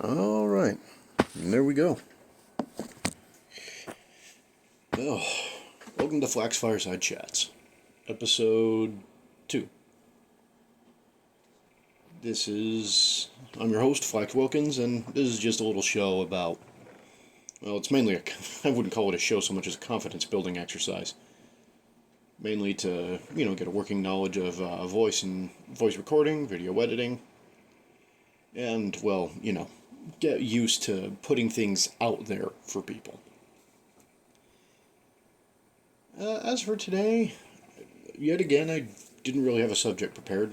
All right, and there we go. Oh, welcome to Flak's Fireside Chats, episode 2. I'm your host, Flak Wilkins, and this is just a little show about, well, it's mainly I wouldn't call it a show so much as a confidence building exercise. Mainly to, get a working knowledge of voice and voice recording, video editing, and, well, get used to putting things out there for people. As for today, yet again, I didn't really have a subject prepared.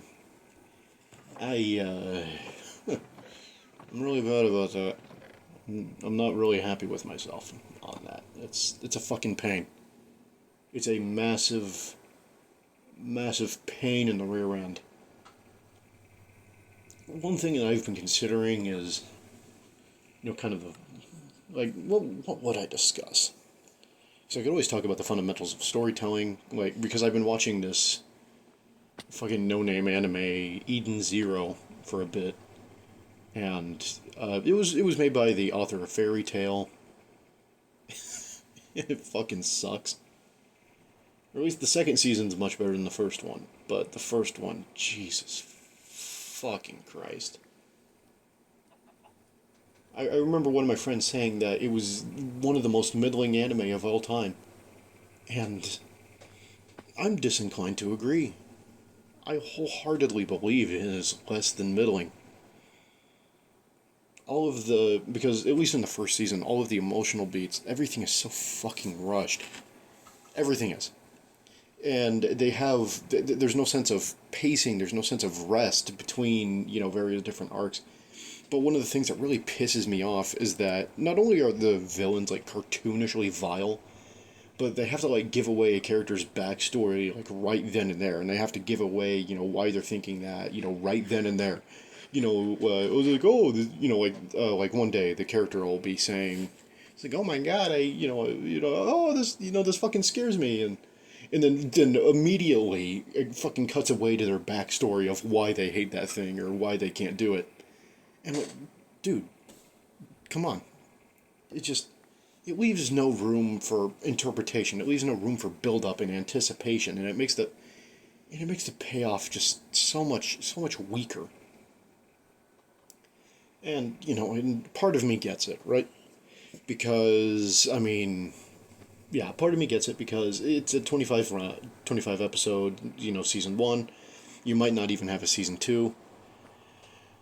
I'm really bad about that. I'm not really happy with myself on that. It's a fucking pain. It's a massive, massive pain in the rear end. One thing that I've been considering is, kind of what would I discuss? So I could always talk about the fundamentals of storytelling, because I've been watching this fucking no-name anime, Eden Zero, for a bit, and it was made by the author of Fairy Tail. It fucking sucks. Or at least the second season's much better than the first one, but the first one, Jesus fucking Christ. I remember one of my friends saying that it was one of the most middling anime of all time. And I'm disinclined to agree. I wholeheartedly believe it is less than middling. Because at least in the first season, all of the emotional beats, everything is so fucking rushed. Everything is. And there's no sense of pacing, there's no sense of rest between, various different arcs. But one of the things that really pisses me off is that not only are the villains, cartoonishly vile, but they have to, give away a character's backstory, right then and there. And they have to give away, why they're thinking that, right then and there. It was one day the character will be saying, it's like, oh my god, this fucking scares me. And then immediately it fucking cuts away to their backstory of why they hate that thing or why they can't do it. And dude, come on. It leaves no room for interpretation. It leaves no room for build-up and anticipation, and it makes the payoff just so much weaker. And, and part of me gets it, right? Because, part of me gets it because it's a 25 episode, season 1. You might not even have a season 2.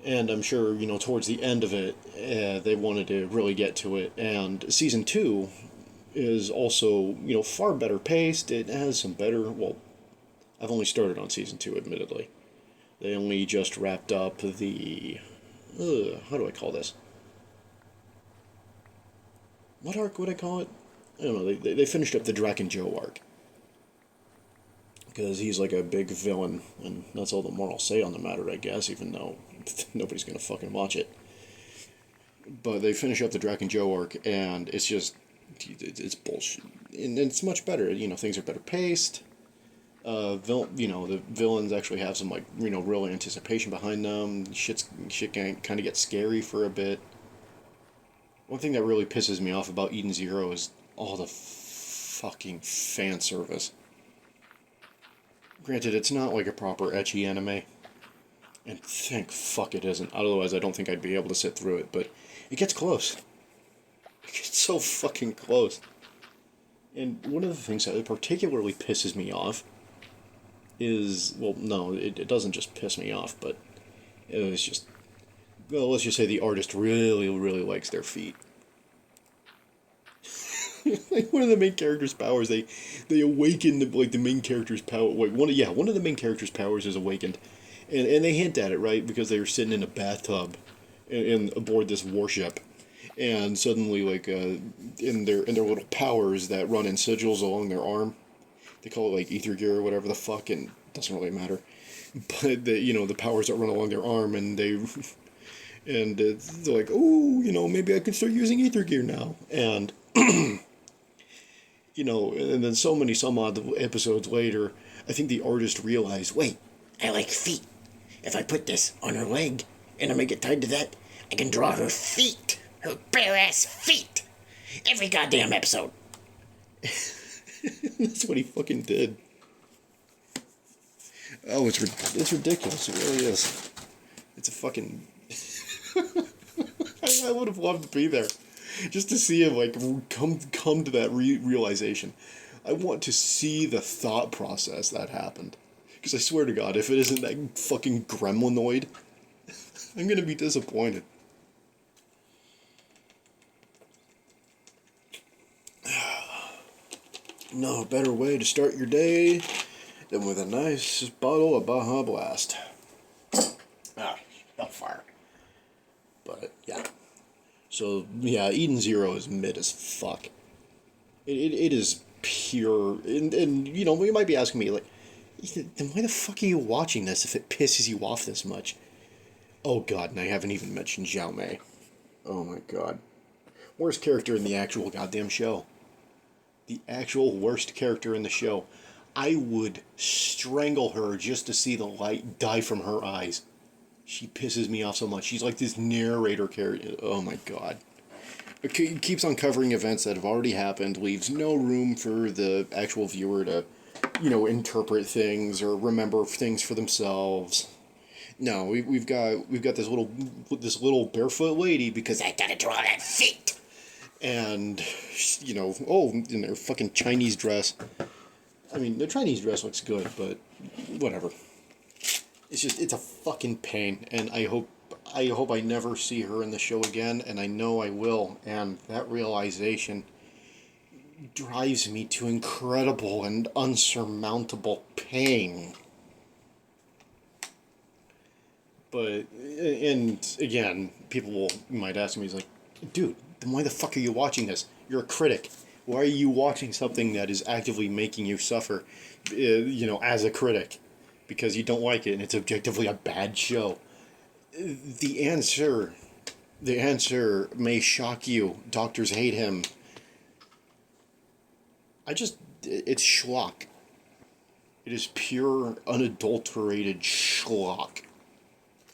And I'm sure, towards the end of it, they wanted to really get to it. And Season 2 is also, far better paced. It has some better... Well, I've only started on Season 2, admittedly. They only just wrapped up the... how do I call this? What arc would I call it? I don't know. They finished up the Drac and Joe arc. Because he's like a big villain, and that's all the more I'll say on the matter, I guess, even though nobody's gonna fucking watch it. But they finish up the Drac and Joe arc, and it's just... it's bullshit. And it's much better, things are better paced. The villains actually have some, real anticipation behind them. Shit kind of gets scary for a bit. One thing that really pisses me off about Eden Zero is all the fucking fan service. Granted, it's not like a proper ecchi anime, and thank fuck it isn't, otherwise I don't think I'd be able to sit through it, but it gets close. It gets so fucking close. And one of the things that particularly pisses me off is, well, no, it doesn't just piss me off, but it's just, well, let's just say the artist really, really likes their feet. One of the main character's powers, they awaken the main character's power. One of the main character's powers is awakened, and they hint at it, right, because they were sitting in a bathtub, in aboard this warship, and suddenly in their little powers that run in sigils along their arm, they call it ether gear or whatever the fuck, and it doesn't really matter, but the powers that run along their arm, and they're like, oh, maybe I can start using ether gear now, and. And then some odd episodes later, I think the artist realized, wait, I like feet. If I put this on her leg, And I'm gonna get tied to that. I can draw her feet. Her bare ass feet. Every goddamn episode. That's what he fucking did. Oh, it's ridiculous. It really is. It's a fucking... I would have loved to be there. Just to see him, like, come to that realization. I want to see the thought process that happened. Because I swear to God, if it isn't that fucking gremlinoid, I'm gonna be disappointed. No better way to start your day than with a nice bottle of Baja Blast. Not far. But, yeah. So, yeah, Eden Zero is mid as fuck. It is pure... And, you know, you might be asking me, like, then why the fuck are you watching this if it pisses you off this much? Oh, God, and I haven't even mentioned Zhao Mei. Oh, my God. Worst character in the actual goddamn show. The actual worst character in the show. I would strangle her just to see the light die from her eyes. She pisses me off so much. She's like this narrator character. Oh my God. It keeps uncovering events that have already happened, leaves no room for the actual viewer to, you know, interpret things or remember things for themselves. No, we've got this little barefoot lady because I gotta draw that feet. And, you know, in their fucking Chinese dress. I mean, their Chinese dress looks good, but whatever. It's a fucking pain, and I hope I never see her in the show again, and I know I will, and that realization drives me to incredible and unsurmountable pain. But, and again, people might ask me, like, dude, then why the fuck are you watching this? You're a critic. Why are you watching something that is actively making you suffer, you know, as a critic? Because you don't like it and it's objectively a bad show. The answer may shock you. Doctors hate him. It's schlock. It is pure, unadulterated schlock.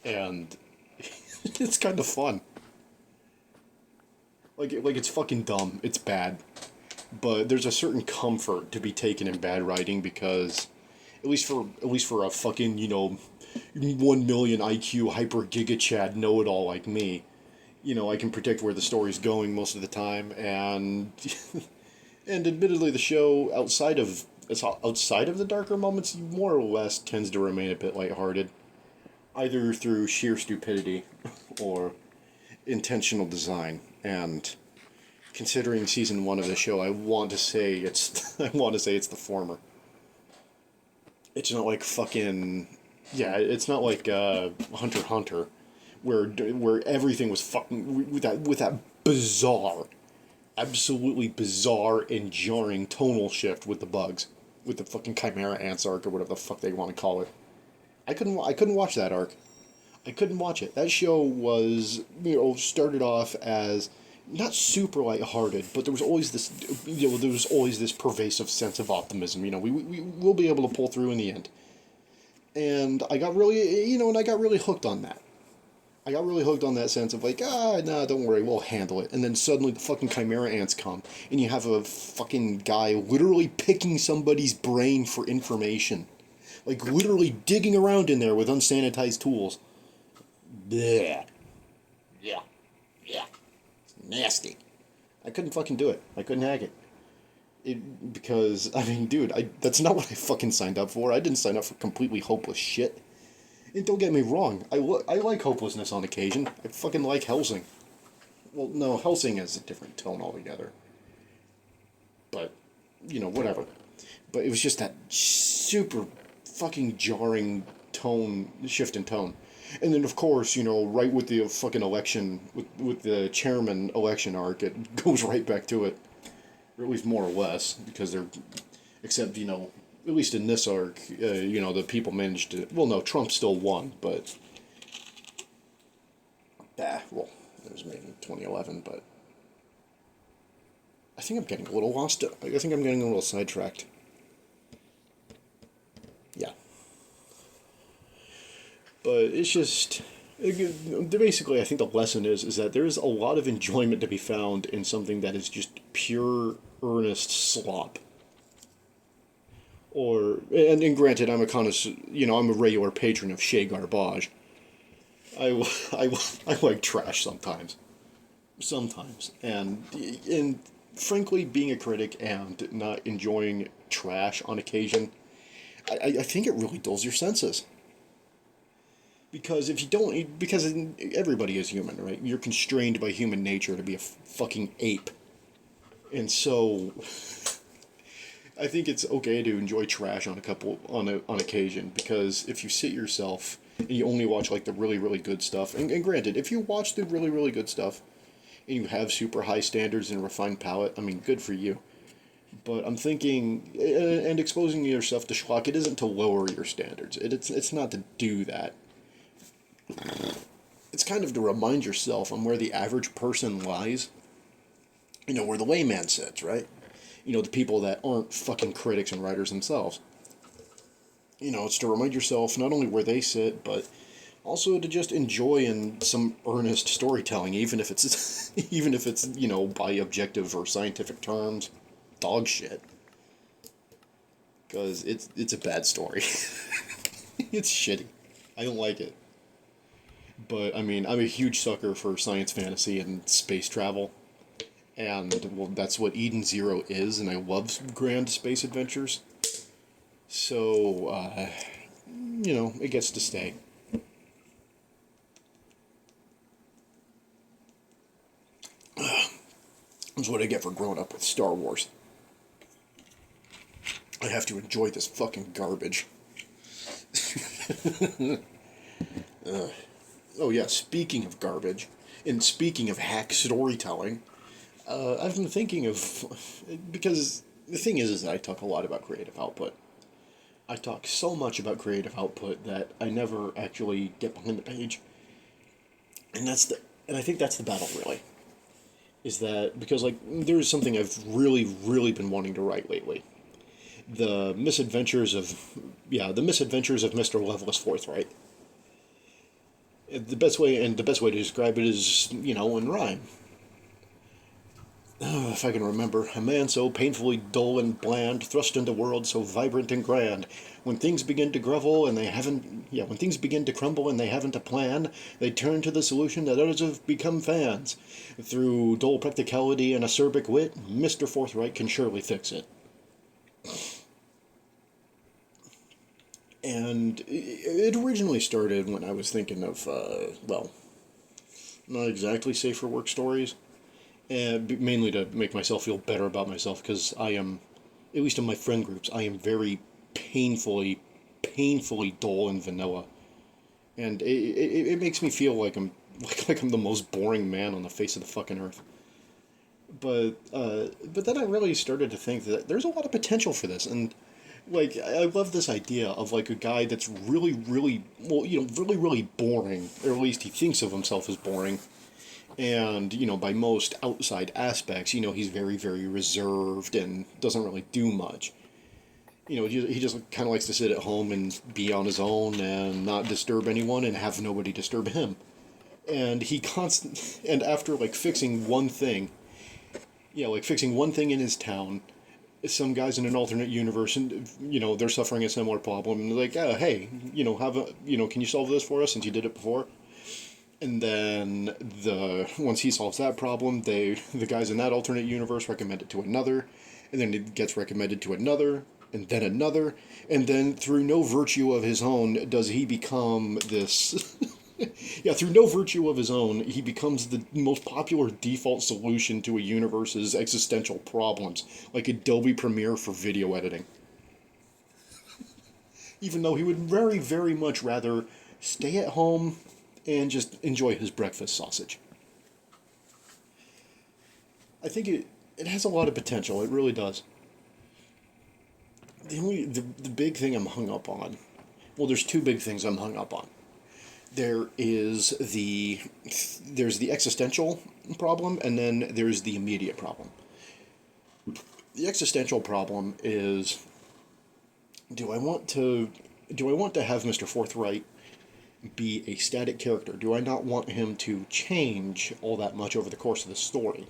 And it's kind of fun. Like it's fucking dumb. It's bad. But there's a certain comfort to be taken in bad writing because, at least for a fucking, you know, 1 million IQ hyper giga chad know-it-all like me, you know, I can predict where the story's going most of the time, and and admittedly the show outside of the darker moments more or less tends to remain a bit lighthearted, either through sheer stupidity or intentional design. And considering season 1 of the show, I want to say it's the former. It's not like fucking... Yeah, it's not like Hunter x Hunter, where everything was fucking... With that bizarre, absolutely bizarre and jarring tonal shift with the bugs. With the fucking Chimera Ants arc, or whatever the fuck they want to call it. I couldn't watch that arc. I couldn't watch it. That show was, you know, started off as... not super lighthearted, but there was always this, you know, pervasive sense of optimism. You know, we will be able to pull through in the end. And I got really hooked on that. I got really hooked on that sense of like, nah, don't worry, we'll handle it. And then suddenly the fucking Chimera Ants come, and you have a fucking guy literally picking somebody's brain for information. Like, literally digging around in there with unsanitized tools. Blech. Yeah. Nasty. I couldn't fucking do it. I couldn't hack it. Because, I mean, dude, that's not what I fucking signed up for. I didn't sign up for completely hopeless shit. And don't get me wrong, I like hopelessness on occasion. I fucking like Helsing. Well, no, Helsing has a different tone altogether. But, you know, whatever. But it was just that super fucking jarring shift in tone. And then, of course, you know, right with the fucking election, with the chairman election arc, it goes right back to it. Or at least more or less, because they're... Except, you know, at least in this arc, you know, the people managed to... Well, no, Trump still won, but... Well, it was made in 2011, but... I think I'm getting a little lost. I think I'm getting a little sidetracked. Yeah. But it's just... Basically, I think the lesson is that there is a lot of enjoyment to be found in something that is just pure, earnest slop. And granted, I'm a connoisseur, I'm a regular patron of Chez Garbage. I like trash sometimes, and frankly, being a critic and not enjoying trash on occasion, I think it really dulls your senses. Because if you don't, because everybody is human, right? You're constrained by human nature to be a fucking ape, and so I think it's okay to enjoy trash on occasion, because if you sit yourself and you only watch like the really really good stuff, and granted, if you watch the really really good stuff and you have super high standards and refined palate, I mean, good for you. But I'm thinking, and exposing yourself to schlock, it isn't to lower your standards. It's not to do that. It's kind of to remind yourself on where the average person lies. Where the layman sits, right? The people that aren't fucking critics and writers themselves. It's to remind yourself not only where they sit, but also to just enjoy in some earnest storytelling, even if it's by objective or scientific terms, dog shit. Because it's a bad story. It's shitty. I don't like it. But I mean, I'm a huge sucker for science fantasy and space travel. And, well, that's what Eden Zero is, and I love grand space adventures. So, it gets to stay. That's what I get for growing up with Star Wars. I have to enjoy this fucking garbage. Oh yeah, speaking of garbage, and speaking of hack storytelling, I've been thinking of, because the thing is that I talk a lot about creative output. I talk so much about creative output that I never actually get behind the page. And I think that's the battle, really. Is that, because, like, there's something I've really, really been wanting to write lately. The misadventures of Mr. Loveless Forthright. The best way to describe it is, in rhyme. If I can remember, a man so painfully dull and bland, thrust into worlds so vibrant and grand. When things begin to grovel and they haven't, when things begin to crumble and they haven't a plan, they turn to the solution that others have become fans. Through dull practicality and acerbic wit, Mr. Forthright can surely fix it. And it originally started when I was thinking of, not exactly safe for work stories. And mainly to make myself feel better about myself, because I am, at least in my friend groups, I am very painfully dull and vanilla. And it makes me feel like I'm the most boring man on the face of the fucking earth. But then I really started to think that there's a lot of potential for this, and like, I love this idea of like a guy that's really, really, well, really, really boring, or at least he thinks of himself as boring. And, by most outside aspects, he's very, very reserved and doesn't really do much. He just kind of likes to sit at home and be on his own and not disturb anyone and have nobody disturb him. And and after, like, fixing one thing, in his town, some guys in an alternate universe, and, they're suffering a similar problem, and they're like, hey, can you solve this for us since you did it before? And then once he solves that problem, the guys in that alternate universe recommend it to another, and then it gets recommended to another, and then another, and then through no virtue of his own does he become this. Through no virtue of his own, he becomes the most popular default solution to a universe's existential problems, like Adobe Premiere for video editing. Even though he would very, very much rather stay at home and just enjoy his breakfast sausage. I think it has a lot of potential. It really does. The big thing I'm hung up on. Well, there's two big things I'm hung up on. There's the existential problem, and then there's the immediate problem. The existential problem is, do I want to have Mr. Forthright be a static character? Do I not want him to change all that much over the course of the story?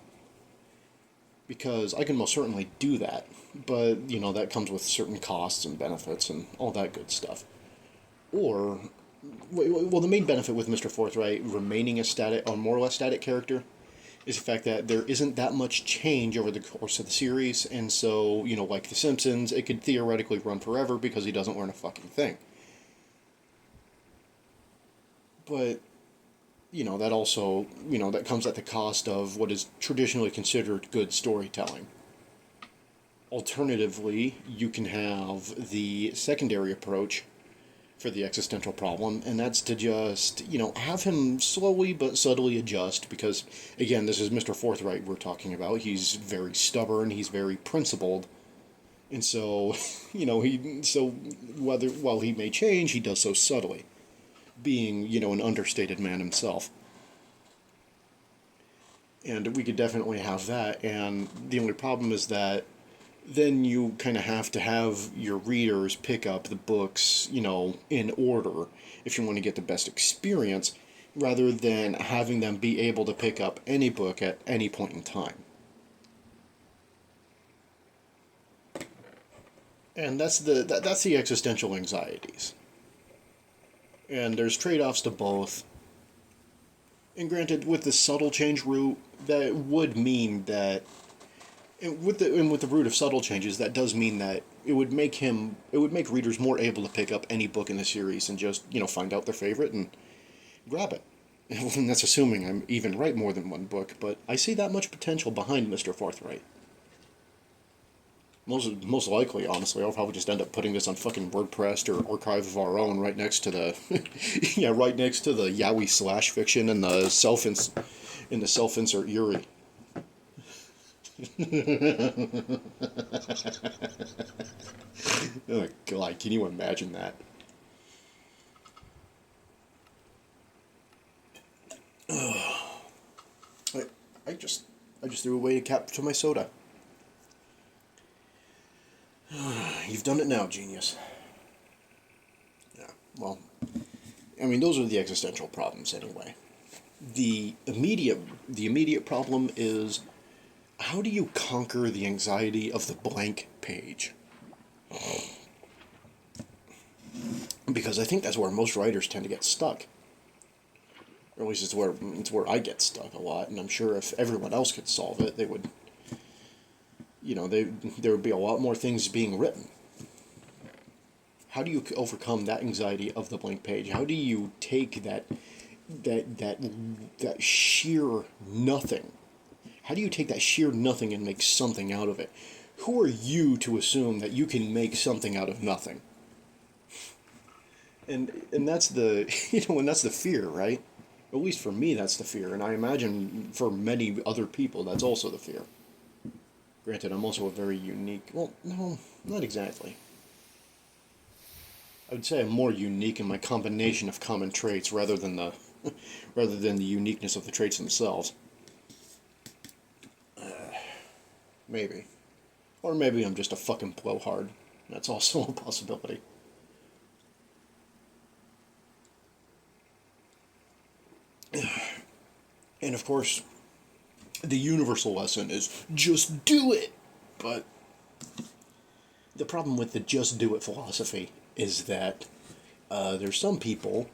Because I can most certainly do that, but, that comes with certain costs and benefits and all that good stuff. Or, well, the main benefit with Mr. Forthright remaining a static, or more or less static character, is the fact that there isn't that much change over the course of the series, and so, like The Simpsons, it could theoretically run forever because he doesn't learn a fucking thing. But, that also, that comes at the cost of what is traditionally considered good storytelling. Alternatively, you can have the secondary approach for the existential problem, and that's to just, have him slowly but subtly adjust, because, again, this is Mr. Forthright we're talking about. He's very stubborn, he's very principled, and so, while he may change, he does so subtly, being, an understated man himself. And we could definitely have that, and the only problem is that then you kind of have to have your readers pick up the books, in order if you want to get the best experience, rather than having them be able to pick up any book at any point in time. And that's the existential anxieties. And there's trade-offs to both. And granted, with the subtle change route, that would mean that with the root of subtle changes, that does mean that it would make readers more able to pick up any book in the series and just, find out their favorite and grab it. And that's assuming I'm even write more than one book, but I see that much potential behind Mr. Forthright. Most likely, honestly, I'll probably just end up putting this on fucking WordPress or Archive of Our Own right next to the right next to the Yowie slash fiction and the self-insert Yuri. Oh god, can you imagine that? I just threw away a cap to my soda. You've done it now, genius. Yeah, well, I mean, those are the existential problems anyway. The immediate problem is, how do you conquer the anxiety of the blank page? Because I think that's where most writers tend to get stuck. Or at least it's where I get stuck a lot, and I'm sure if everyone else could solve it, they would, there would be a lot more things being written. How do you overcome that anxiety of the blank page? How do you take that sheer nothing? How do you take that sheer nothing and make something out of it? Who are you to assume that you can make something out of nothing? And that's the and that's the fear, right? At least for me, that's the fear, and I imagine for many other people, that's also the fear. Granted, I'm also a very unique... Well, no, not exactly. I would say I'm more unique in my combination of common traits rather than the uniqueness of the traits themselves. Maybe. Or maybe I'm just a fucking blowhard. That's also a possibility. And of course, the universal lesson is just do it. But the problem with the just do it philosophy is that there's some people,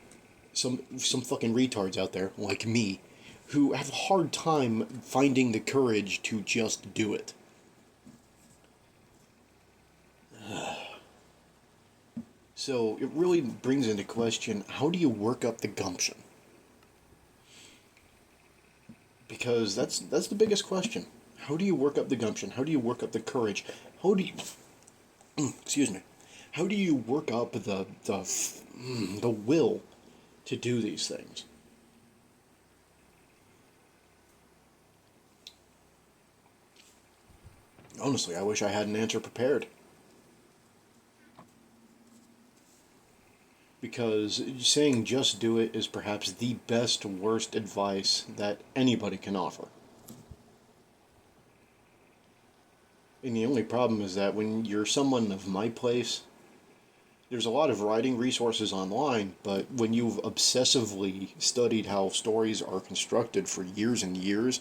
some fucking retards out there like me, who have a hard time finding the courage to just do it. So it really brings into question, how do you work up the gumption? Because that's the biggest question. How do you work up the gumption? How do you work up the courage? How do you... excuse me. How do you work up the will to do these things? Honestly, I wish I had an answer prepared. Because saying just do it is perhaps the best, worst advice that anybody can offer. And the only problem is that when you're someone of my place, There's a lot of writing resources online, but when you've obsessively studied how stories are constructed for years and years,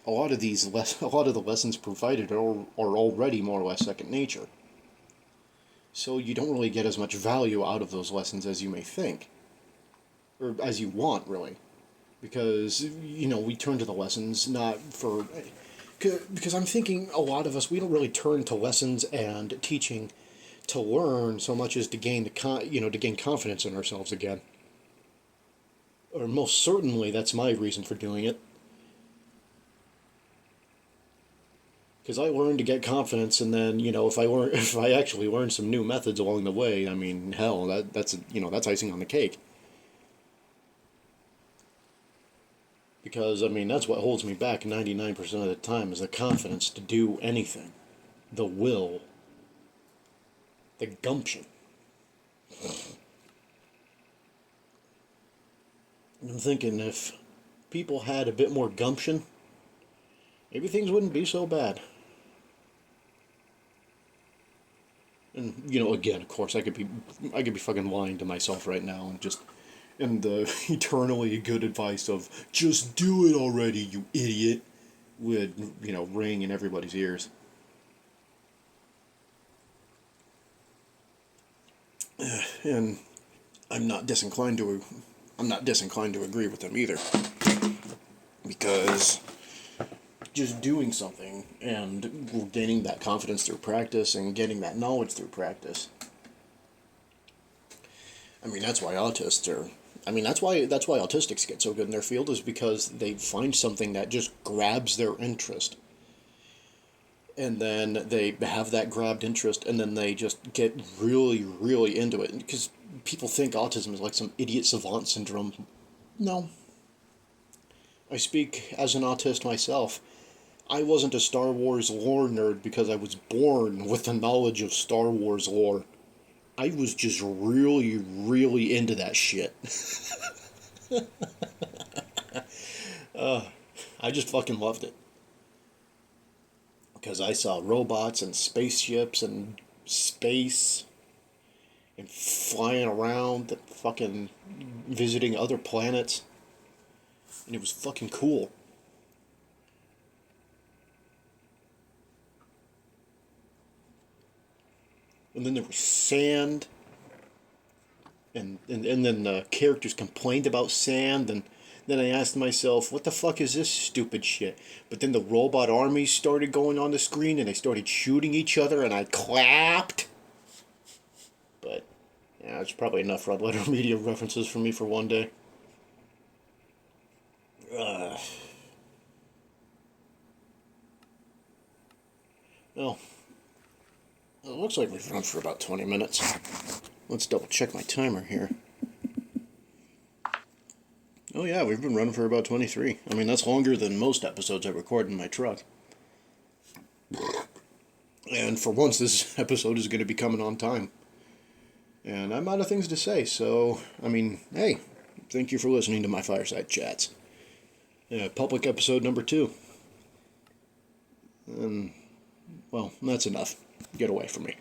a lot of a lot of the lessons provided are already more or less second nature. So you don't really get as much value out of those lessons as you may think, or as you want, really, because we turn to the lessons not for because I'm thinking a lot of us, we don't really turn to lessons and teaching to learn so much as to gain to gain confidence in ourselves again. Or most certainly, that's my reason for doing it. Because I learned to get confidence, and then if I actually learn some new methods along the way, I mean, hell, that's icing on the cake. Because I mean, that's what holds me back 99% of the time is the confidence to do anything, the will, the gumption. I'm thinking if people had a bit more gumption, maybe things wouldn't be so bad. And again, of course, I could be fucking lying to myself right now and just and the eternally good advice of just do it already, you idiot, would ring in everybody's ears. And I'm not disinclined to agree with them either, because just doing something and gaining that confidence through practice and getting that knowledge through practice. I mean, that's why autistics get so good in their field, is because they find something that just grabs their interest. And then they have that grabbed interest, and then they just get really, really into it. Because people think autism is like some idiot savant syndrome. No. I speak as an autist myself. I wasn't a Star Wars lore nerd because I was born with the knowledge of Star Wars lore. I was just really, really into that shit. I just fucking loved it. Because I saw robots and spaceships and space and flying around and fucking visiting other planets. And it was fucking cool. And then there was sand. And then the characters complained about sand, and then I asked myself, what the fuck is this stupid shit? But then the robot armies started going on the screen, and they started shooting each other, and I clapped. But, yeah, it's probably enough Red Letter Media references for me for one day. Well, it looks like we've run for about 20 minutes. Let's double check my timer here. Oh yeah, we've been running for about 23. I mean, that's longer than most episodes I record in my truck. And for once, this episode is going to be coming on time. And I'm out of things to say, so, I mean, hey, thank you for listening to my Fireside Chats. Public episode number 2. And, well, that's enough. Get away from me.